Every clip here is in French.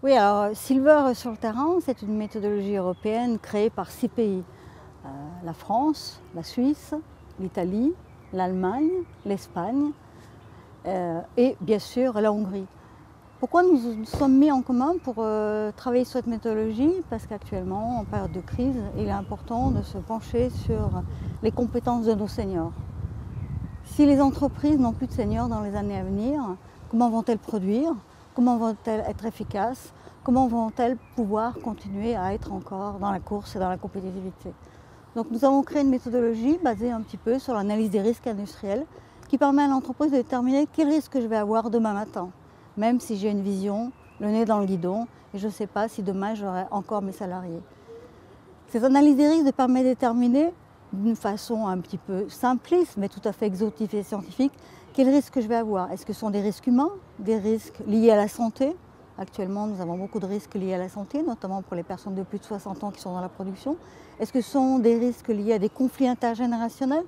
Oui, alors Silver sur le terrain, c'est une méthodologie européenne créée par 6 pays. La France, la Suisse, l'Italie, l'Allemagne, l'Espagne et bien sûr la Hongrie. Pourquoi nous nous sommes mis en commun pour travailler sur cette méthodologie? Parce qu'actuellement, en période de crise, il est important de se pencher sur les compétences de nos seniors. Si les entreprises n'ont plus de seniors dans les années à venir, comment vont-elles produire? Comment vont-elles être efficaces? Comment vont-elles pouvoir continuer à être encore dans la course et dans la compétitivité? Donc nous avons créé une méthodologie basée un petit peu sur l'analyse des risques industriels qui permet à l'entreprise de déterminer quel risque je vais avoir demain matin, même si j'ai une vision, le nez dans le guidon, et je ne sais pas si demain j'aurai encore mes salariés. Cette analyse des risques permet de déterminer d'une façon un petit peu simpliste, mais tout à fait exhaustive et scientifique, quels risques je vais avoir. Est-ce que ce sont des risques humains, des risques liés à la santé? Actuellement, nous avons beaucoup de risques liés à la santé, notamment pour les personnes de plus de 60 ans qui sont dans la production. Est-ce que ce sont des risques liés à des conflits intergénérationnels?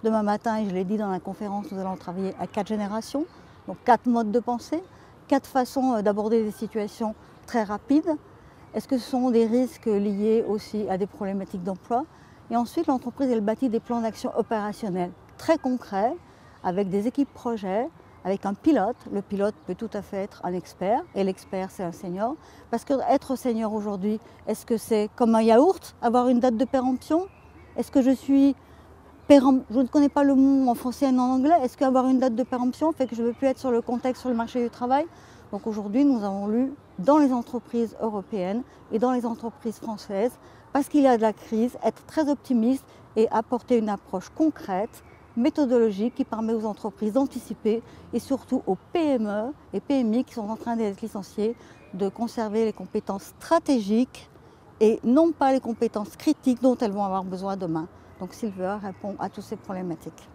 Demain matin, et je l'ai dit dans la conférence, nous allons travailler à 4 générations, donc 4 modes de pensée, 4 façons d'aborder des situations très rapides. Est-ce que ce sont des risques liés aussi à des problématiques d'emploi? Et ensuite, l'entreprise, elle bâtit des plans d'action opérationnels très concrets, avec des équipes projets, avec un pilote. Le pilote peut tout à fait être un expert, et l'expert, c'est un senior. Parce qu'être senior aujourd'hui, est-ce que c'est comme un yaourt, avoir une date de péremption? Est-ce que je suis je ne connais pas le mot en français et en anglais. Est-ce qu'avoir une date de péremption fait que je ne veux plus être sur le contexte, sur le marché du travail? Donc aujourd'hui, nous avons lu dans les entreprises européennes et dans les entreprises françaises, parce qu'il y a de la crise, être très optimiste et apporter une approche concrète, méthodologique, qui permet aux entreprises d'anticiper et surtout aux PME et PMI qui sont en train d'être licenciées, de conserver les compétences stratégiques et non pas les compétences critiques dont elles vont avoir besoin demain. Donc Silver répond à toutes ces problématiques.